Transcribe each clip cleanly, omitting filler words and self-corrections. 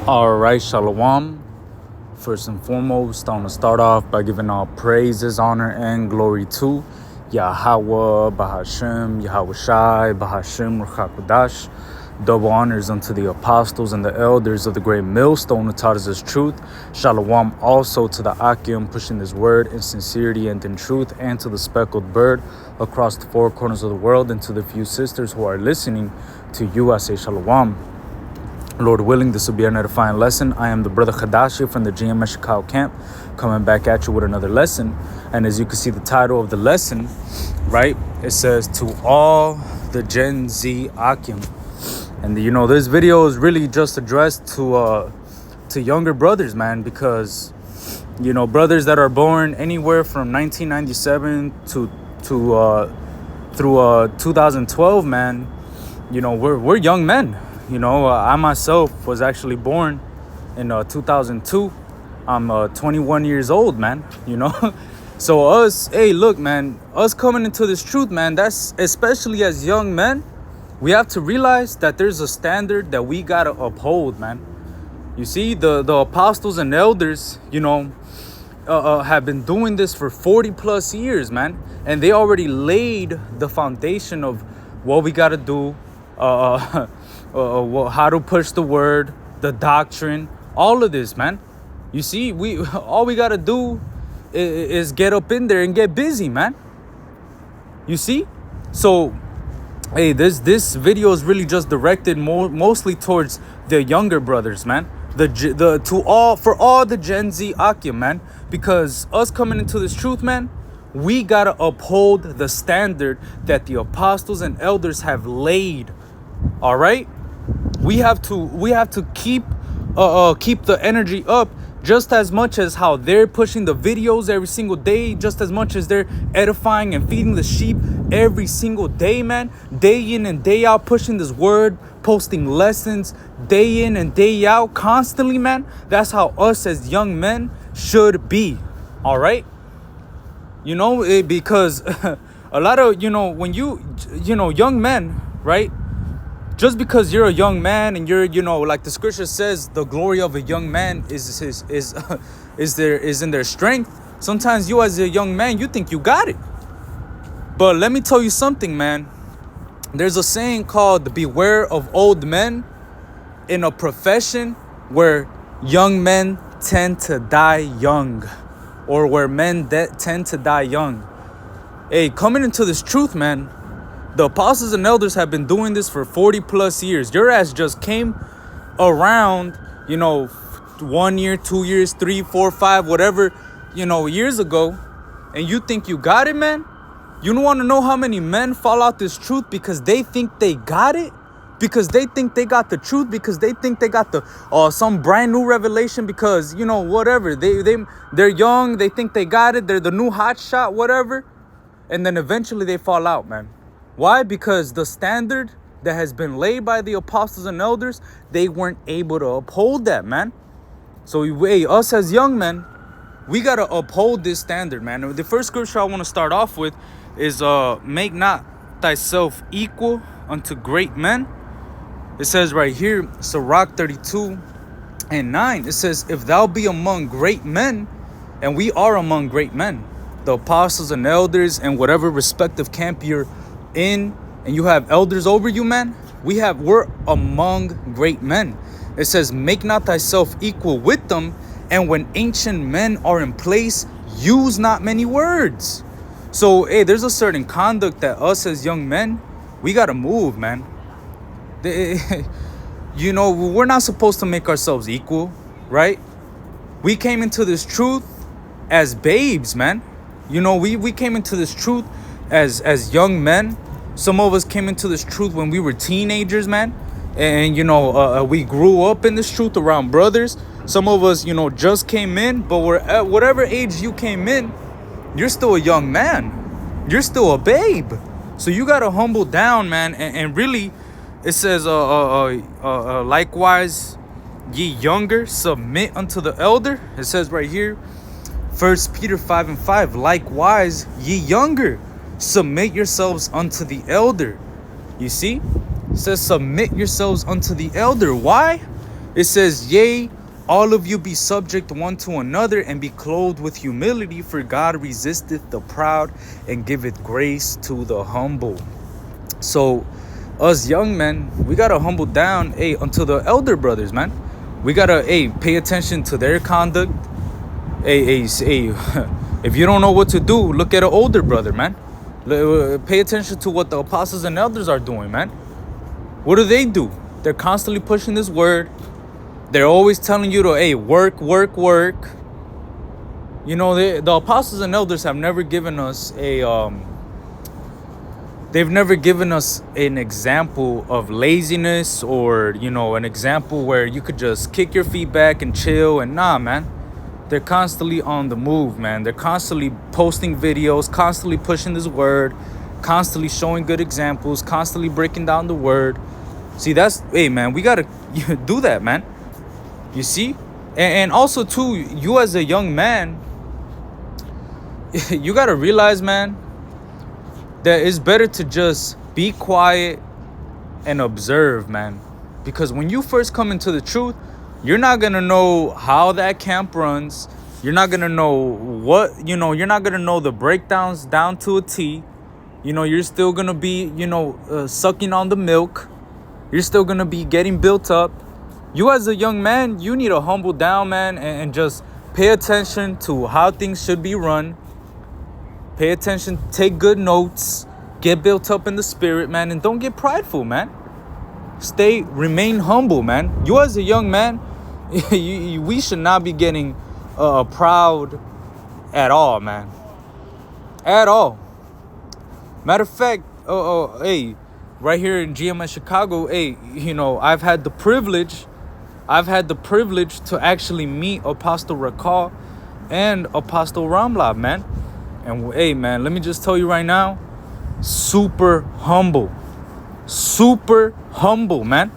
All right, Shalom. First and foremost, I want to start off by giving all praises, honor, and glory to Yahweh, ahchyam, Yahweh Shai, ahchyam, Ruach. Double honors unto the apostles and the elders of the great millstone who taught us this truth. Shalom also to the ahchyam, pushing this word in sincerity and in truth, and to the speckled bird across the four corners of the world, and to the few sisters who are listening. To you I say Shalom. Lord willing, this will be an edifying lesson. I am the brother Khadashi from the GM camp, coming back at you with another lesson. And as you can see, the title of the lesson, right, it says, to all the Gen Z ahchyam. And you know, this video is really just addressed to younger brothers, man, because you know, brothers that are born anywhere from 1997 to through 2012, man, you know, we're young men. You know, I myself was actually born in 2002. I'm 21 years old, man, you know. So us, hey, look, man, us coming into this truth, man, that's especially as young men, we have to realize that there's a standard that we got to uphold, man. You see, the apostles and elders, you know, have been doing this for 40 plus years, man. And they already laid the foundation of what we got to do, how to push the word, the doctrine, all of this, man. You see, all we gotta do is get up in there and get busy, man. You see? So, hey, this video is really just directed mostly towards the younger brothers, man. For all the Gen Z ahchyam, man. Because us coming into this truth, man, we gotta uphold the standard that the apostles and elders have laid. All right, we have to keep the energy up just as much as how they're pushing the videos every single day, just as much as they're edifying and feeding the sheep every single day, man. Day in and day out, pushing this word, posting lessons day in and day out, constantly, man. That's how us as young men should be. All right, you know, because a lot of, you know, when you know, young men, right? Just because you're a young man and you're, you know, like the scripture says, the glory of a young man is in their strength. Sometimes you as a young man, you think you got it. But let me tell you something, man. There's a saying called beware of old men in a profession where young men tend to die young, or where men tend to die young. Hey, coming into this truth, man, the apostles and elders have been doing this for 40 plus years. Your ass just came around, you know, 1 year, 2 years, 3, 4, 5, whatever, you know, years ago. And you think you got it, man? You don't want to know how many men fall out this truth because they think they got it? Because they think they got the truth? Because they think they got the some brand new revelation? Because, you know, whatever. They're young. They think they got it. They're the new hot shot, whatever. And then eventually they fall out, man. Why? Because the standard that has been laid by the apostles and elders, they weren't able to uphold that, man. So us as young men, we got to uphold this standard, man. The first scripture I want to start off with is make not thyself equal unto great men. It says right here, Sirach 32:9. It says, if thou be among great men, and we are among great men, the apostles and elders and whatever respective camp you're in, and you have elders over you, man, we're among great men. It says, make not thyself equal with them, and when ancient men are in place, use not many words. So hey, there's a certain conduct that us as young men, we gotta move, man. You know, we're not supposed to make ourselves equal, right? We came into this truth as babes, man. You know, we came into this truth as young men. Some of us came into this truth when we were teenagers, man. And, you know, we grew up in this truth around brothers. Some of us, you know, just came in. But we're at whatever age you came in, you're still a young man. You're still a babe. So you got to humble down, man. And really, it says, likewise, ye younger, submit unto the elder. It says right here, 1 Peter 5:5, likewise, ye younger, submit yourselves unto the elder. You see, it says submit yourselves unto the elder. Why? It says, yea, all of you be subject one to another and be clothed with humility, for God resisteth the proud and giveth grace to the humble. So us young men, we gotta humble down, unto the elder brothers, man. We gotta, pay attention to their conduct. If you don't know what to do, look at an older brother, man. Pay attention to what the apostles and elders are doing, man. What do? They're constantly pushing this word. They're always telling you to, work, work, work. You know, the apostles and elders have never given us they've never given us an example of laziness, or, you know, an example where you could just kick your feet back and chill. And nah, man. They're constantly on the move, man. They're constantly posting videos, constantly pushing this word, constantly showing good examples, constantly breaking down the word. See, that's, man, we gotta do that, man. You see? And also, too, you as a young man, you gotta realize, man, that it's better to just be quiet and observe, man. Because when you first come into the truth, you're not going to know how that camp runs. You're not going to know what, you're not going to know the breakdowns down to a T. You know, you're still going to be, sucking on the milk. You're still going to be getting built up. You as a young man, you need to humble down, man, and just pay attention to how things should be run. Pay attention, take good notes, get built up in the spirit, man, and don't get prideful, man. Remain humble, man. You as a young man, we should not be getting proud at all, man. At all. Matter of fact, right here in GMS Chicago, I've had the privilege to actually meet Apostle Rakal and Apostle Ramla, man. And man, let me just tell you right now, super humble, man.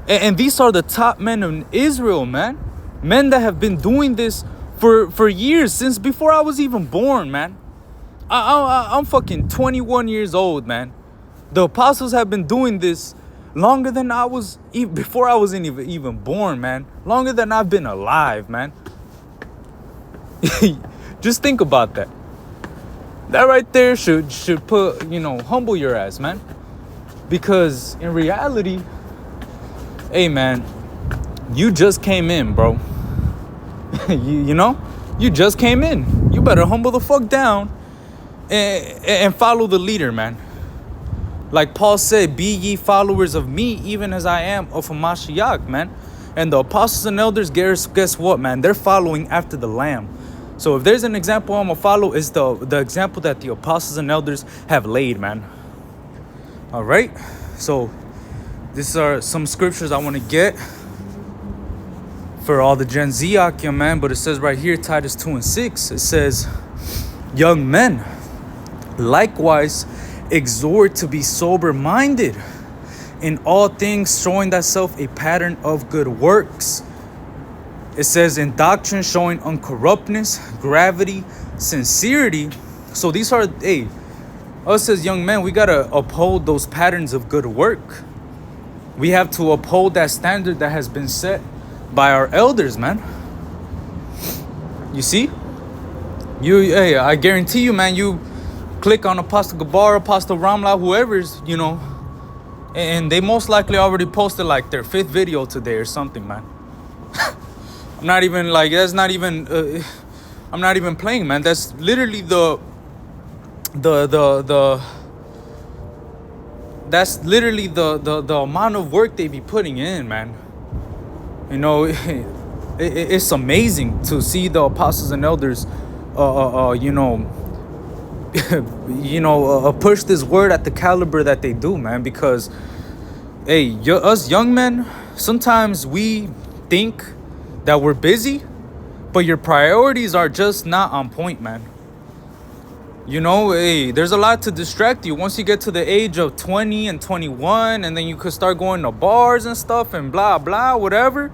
And these are the top men in Israel, man. Men that have been doing this for years, since before I was even born, man. I'm fucking 21 years old, man. The apostles have been doing this longer than I was, before I wasn't even born, man. Longer than I've been alive, man. Just think about that. That right there should put, humble your ass, man. Because in reality, man, you just came in, bro. You just came in. You better humble the fuck down and follow the leader, man. Like Paul said, be ye followers of me, even as I am of Mashiach, man. And the apostles and elders, guess what, man? They're following after the Lamb. So if there's an example I'm going to follow, it's the example that the apostles and elders have laid, man. All right? So these are some scriptures I want to get for all the Gen Z ahchyam, man. But it says right here, Titus 2:6, it says, young men, likewise exhort to be sober-minded, in all things showing thyself a pattern of good works. It says in doctrine showing uncorruptness, gravity, sincerity. So these are, us as young men, we got to uphold those patterns of good work. We have to uphold that standard that has been set by our elders, man. You see? I guarantee you, man, you click on Apostle Gabar, Apostle Ramla, whoever's, and they most likely already posted like their 5th video today or something, man. I'm not even playing, man. That's literally that's literally the amount of work they be putting in, man. It's amazing to see the apostles and elders push this word at the caliber that they do, man. Because us young men, sometimes we think that we're busy, but your priorities are just not on point, man. There's a lot to distract you once you get to the age of 20 and 21, and then you could start going to bars and stuff and blah blah whatever.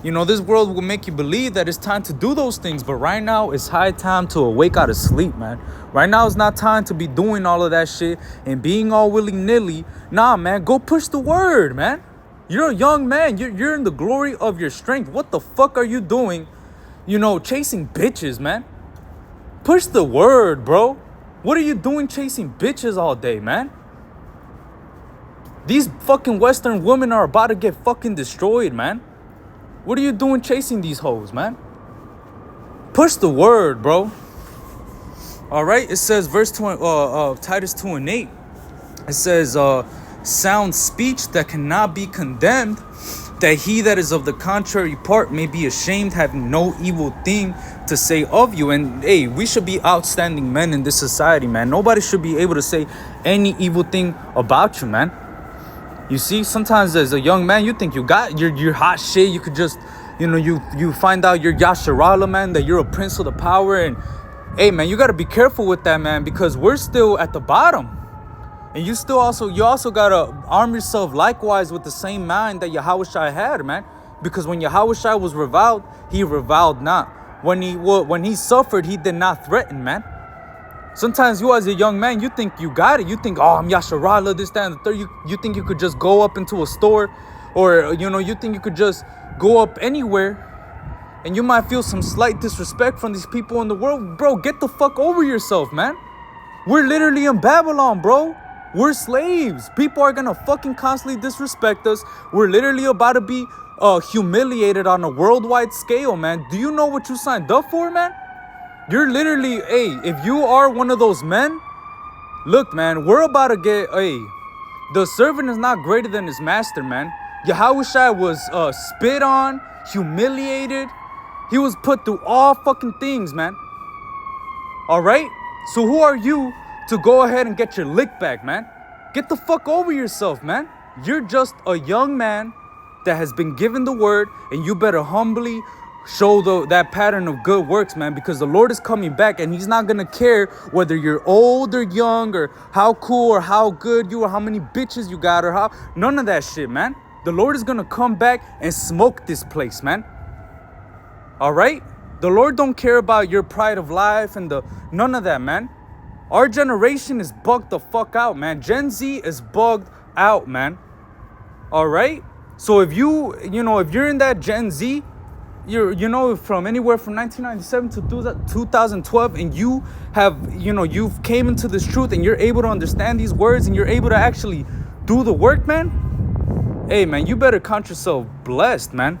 This world will make you believe that it's time to do those things, but right now it's high time to awake out of sleep, man. Right now it's not time to be doing all of that shit and being all willy-nilly. Nah, man, go push the word, man. You're a young man. You're in the glory of your strength. What the fuck are you doing, chasing bitches, man? Push the word, bro. What are you doing chasing bitches all day, man? These fucking Western women are about to get fucking destroyed, man. What are you doing chasing these hoes, man? Push the word, bro. All right, it says verse 20, Titus 2:8. It says, sound speech that cannot be condemned, that he that is of the contrary part may be ashamed, having no evil thing to say of you. And hey, we should be outstanding men in this society, man. Nobody should be able to say any evil thing about you, man. You see, sometimes as a young man, you think you're hot shit. You could just, you find out you're Yasharala, man, that you're a prince of the power. And hey, man, you got to be careful with that, man, because we're still at the bottom. And you also got to arm yourself likewise with the same mind that Yahushua had, man. Because when Yahushua was reviled, he reviled not. When he suffered, he did not threaten, man. Sometimes you as a young man, you think you got it. You think, oh, I'm Yasharala, this, that, and the third. You think you could just go up into a store, or, you think you could just go up anywhere, and you might feel some slight disrespect from these people in the world. Bro, get the fuck over yourself, man. We're literally in Babylon, bro. We're slaves. People are gonna fucking constantly disrespect us. We're literally about to be humiliated on a worldwide scale, man. Do you know what you signed up for, man? You're literally, if you are one of those men, look, man, we're about to get, the servant is not greater than his master, man. Yahushua was spit on, humiliated. He was put through all fucking things, man. All right? So who are you to go ahead and get your lick back, man? Get the fuck over yourself, man. You're just a young man that has been given the word, and you better humbly show that pattern of good works, man, because the Lord is coming back, and he's not gonna care whether you're old or young, or how cool or how good you are, how many bitches you got, or how, none of that shit, man. The Lord is gonna come back and smoke this place, man. All right? The Lord don't care about your pride of life and none of that, man. Our generation is bugged the fuck out, man. Gen Z is bugged out, man. All right? So if you're in that Gen Z, you're from anywhere from 1997 to 2012, and you have, you've came into this truth, and you're able to understand these words, and you're able to actually do the work, man. Hey, man, you better count yourself blessed, man.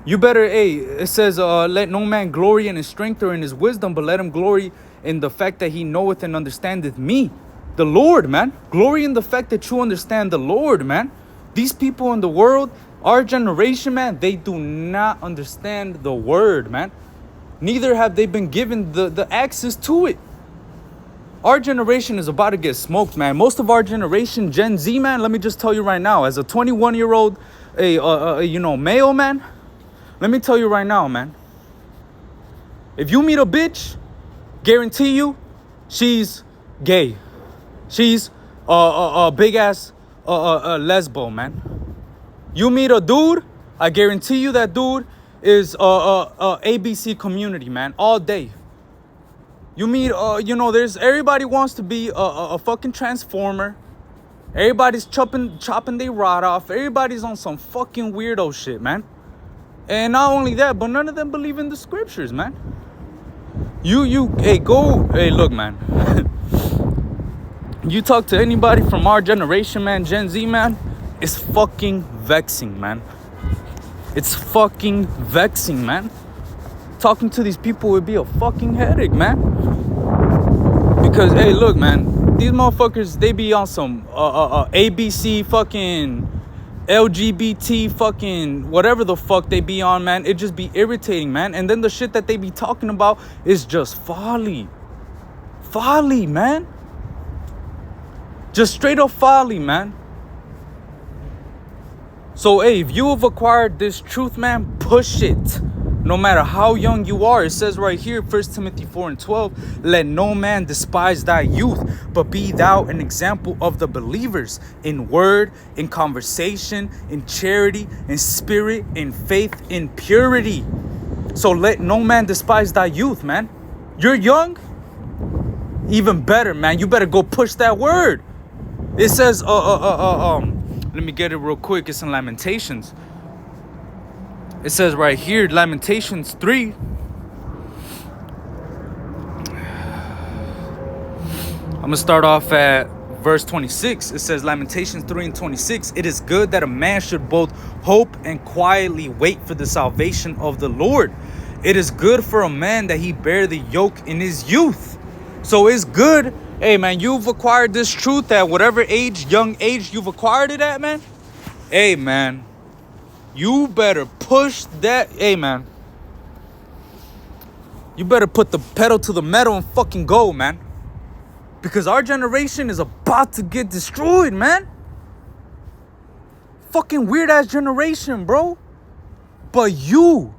You better, it says, let no man glory in his strength or in his wisdom, but let him glory in the fact that he knoweth and understandeth me, the Lord, man. Glory in the fact that you understand the Lord, man. These people in the world, our generation, man, they do not understand the word, man. Neither have they been given the access to it. Our generation is about to get smoked, man. Most of our generation, Gen Z, man, let me just tell you right now, as a 21-year-old, male, man, let me tell you right now, man. If you meet a bitch, guarantee you, she's gay. She's a big ass lesbo, man. You meet a dude, I guarantee you that dude is ABC community, man, all day. You meet, everybody wants to be a fucking transformer. Everybody's chopping their rod off. Everybody's on some fucking weirdo shit, man. And not only that, but none of them believe in the scriptures, man. Look, man. You talk to anybody from our generation, man, Gen Z, man, it's fucking vexing, man. It's fucking vexing, man. Talking to these people would be a fucking headache, man. Because, look, man, these motherfuckers, they be on some ABC fucking LGBT fucking whatever the fuck they be on, man. It just be irritating, man. And then the shit that they be talking about is just folly. Folly, man. Just straight up folly, man. So, if you have acquired this truth, man, push it. No matter how young you are. It says right here, 1 Timothy 4:12, let no man despise thy youth, but be thou an example of the believers in word, in conversation, in charity, in spirit, in faith, in purity. So let no man despise thy youth, man. You're young? Even better, man. You better go push that word. It says, Let me get it real quick. It's in Lamentations. It says right here, Lamentations 3. I'm going to start off at verse 26. It says, Lamentations 3 and 26. It is good that a man should both hope and quietly wait for the salvation of the Lord. It is good for a man that he bear the yoke in his youth. So it's good. Hey, man, you've acquired this truth at whatever age, young age you've acquired it at, man. Hey, man, you better push that. Hey, man, you better put the pedal to the metal and fucking go, man. Because our generation is about to get destroyed, man. Fucking weird ass generation, bro. But you,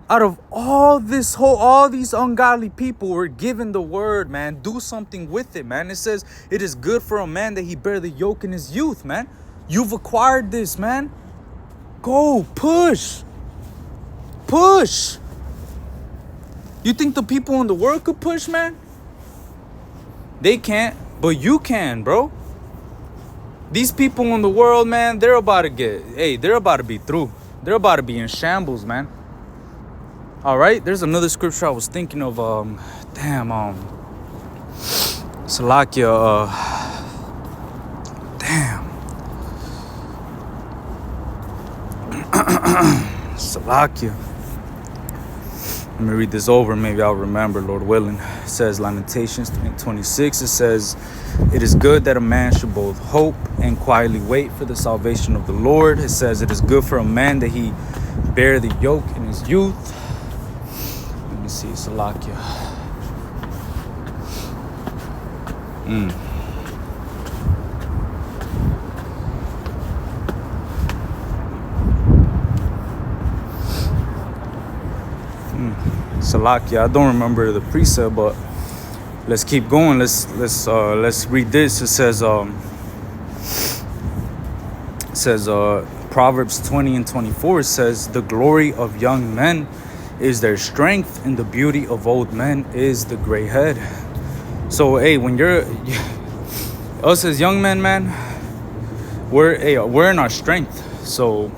out of all these ungodly people were given the word, man. Do something with it, man. It says it is good for a man that he bear the yoke in his youth, man. You've acquired this, man. Go, push. Push. You think the people in the world could push, man? They can't, but you can, bro. These people in the world, man, they're about to be through. They're about to be in shambles, man. All right, there's another scripture I was thinking of. Salakia. Salakia. Let me read this over. Maybe I'll remember, Lord willing. It says, Lamentations 3:26. It says, it is good that a man should both hope and quietly wait for the salvation of the Lord. It says, it is good for a man that he bear the yoke in his youth. Let me see, Salakia. Salakia, I don't remember the precept, but let's keep going. Let's read this. It says Proverbs 20 and 24. It says, the glory of young men is their strength, and the beauty of old men is the gray head. So hey, when us as young men, man, we're in our strength. So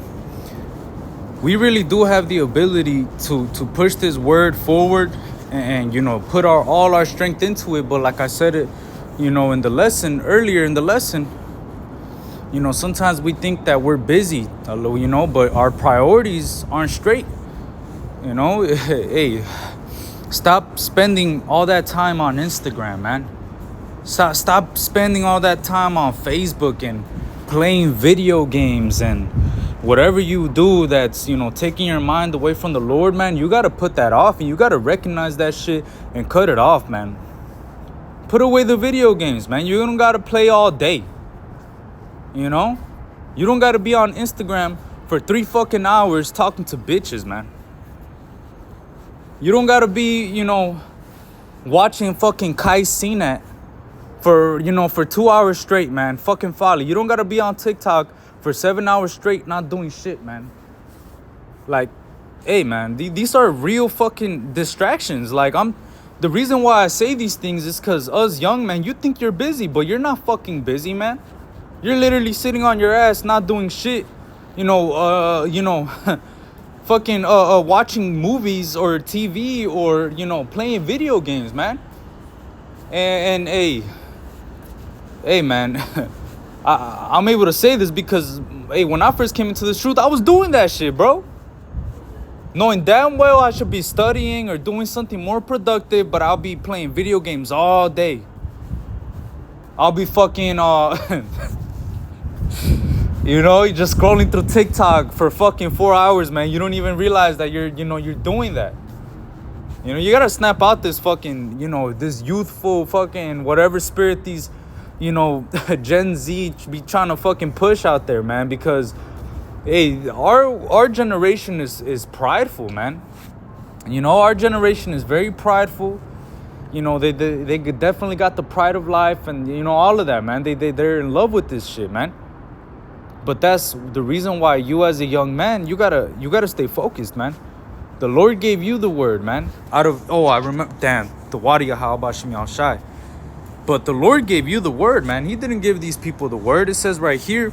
we really do have the ability to push this word forward and put all our strength into it. But like I said it, earlier in the lesson, sometimes we think that we're busy, but our priorities aren't straight. Hey, stop spending all that time on Instagram, man. Stop spending all that time on Facebook and playing video games and whatever you do that's, taking your mind away from the Lord, man. You got to put that off, and you got to recognize that shit and cut it off, man. Put away the video games, man. You don't got to play all day. You don't got to be on Instagram for 3 fucking hours talking to bitches, man. You don't got to be, watching fucking Kai Cenat for 2 hours straight, man. Fucking folly. You don't got to be on TikTok for 7 hours straight not doing shit, man. Like, hey, man, these are real fucking distractions. Like, the reason why I say these things is because us young men, you think you're busy, but you're not fucking busy, man. You're literally sitting on your ass not doing shit. Fucking watching movies or TV or, playing video games, man. And hey, man, I'm able to say this because, hey, when I first came into this truth, I was doing that shit, bro. Knowing damn well I should be studying or doing something more productive, but I'll be playing video games all day. I'll be fucking, you're just scrolling through TikTok for fucking 4 hours, man. You don't even realize that you're doing that. You gotta snap out this fucking, this youthful fucking whatever spirit these, Gen Z be trying to fucking push out there, man. Because, hey, our generation is prideful, man. Our generation is very prideful. They definitely got the pride of life and, all of that, man. They're in love with this shit, man. But that's the reason why you as a young man, you gotta stay focused, man. The Lord gave you the word, man. I remember, damn, the Wadi Yahal Bashim Yal Shai. But the Lord gave you the word, man. He didn't give these people the word. It says right here,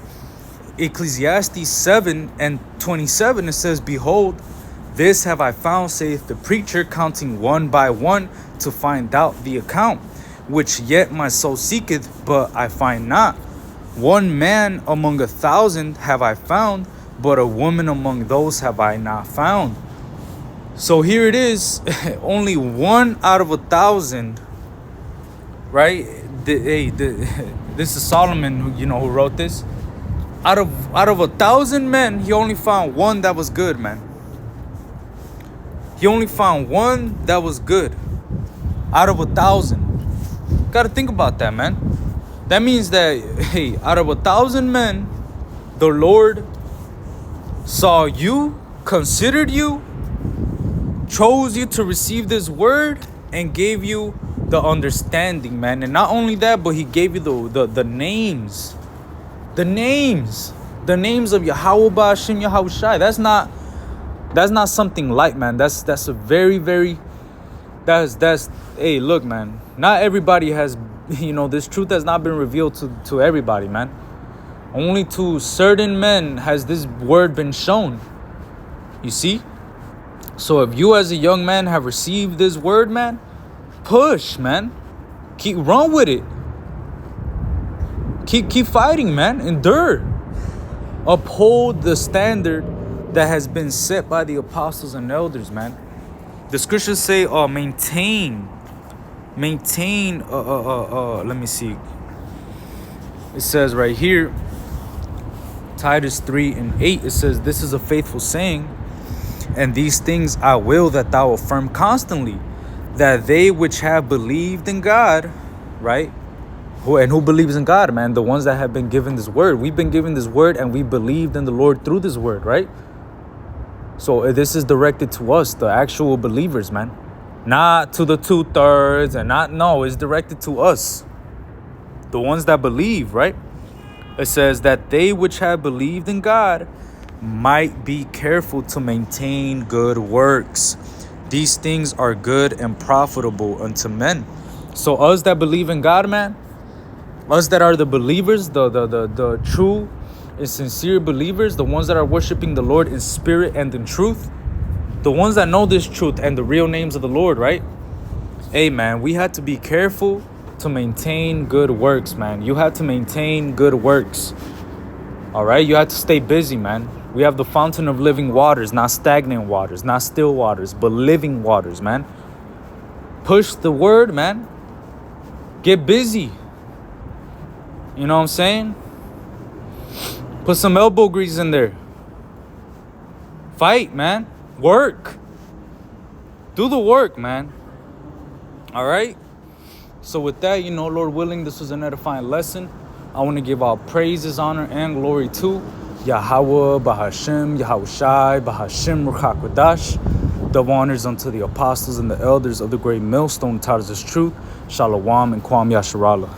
Ecclesiastes 7:27, it says, "Behold, this have I found, saith the preacher, counting one by one to find out the account, which yet my soul seeketh, but I find not. One man among 1,000 have I found, but a woman among those have I not found." So here it is, only 1 out of 1,000, right? This is Solomon, who wrote this. Out of 1,000 men, he only found one that was good, man. He only found one that was good out of 1,000. Gotta think about that, man. That means that, hey, out of 1,000 men, the Lord saw you, considered you, chose you to receive this word, and gave you the understanding, man. And not only that, but he gave you the names. The names of Yahweh Ba'Hashem Yahushai. That's not something light, man. That's a very, very, that's hey, look, man. Not everybody has, this truth has not been revealed to everybody, man. Only to certain men has this word been shown. You see? So if you as a young man have received this word, man, push, man. Run with it. Keep fighting, man. Endure. Uphold the standard that has been set by the apostles and elders, man. The scriptures say, maintain. Let me see. It says right here, Titus 3:8. It says, "This is a faithful saying, and these things I will that thou affirm constantly, that they which have believed in God," right? Who believes in God, man? The ones that have been given this word. We've been given this word, and we believed in the Lord through this word, right? So this is directed to us, the actual believers, man. Not to the 2/3 and no, it's directed to us. The ones that believe, right? It says that they which have believed in God might be careful to maintain good works. These things are good and profitable unto men. So us that believe in God, man, us that are the believers, the true and sincere believers, the ones that are worshiping the Lord in spirit and in truth, the ones that know this truth and the real names of the Lord, right? Hey, man, we had to be careful to maintain good works, man. You have to maintain good works. All right? You have to stay busy, man. We have the fountain of living waters, not stagnant waters, not still waters, but living waters, man. Push the word, man. Get busy. You know what I'm saying? Put some elbow grease in there. Fight, man. Work. Do the work, man. All right? So with that, Lord willing, this was an edifying lesson. I want to give all praises, honor, and glory to Yahweh, Ba'Hashem, Yahushai, Ba'Hashem, Ruach HaKodesh. Double honors unto the apostles and the elders of the great millstone taught us this truth. Shalom and Kwam Yasharallah.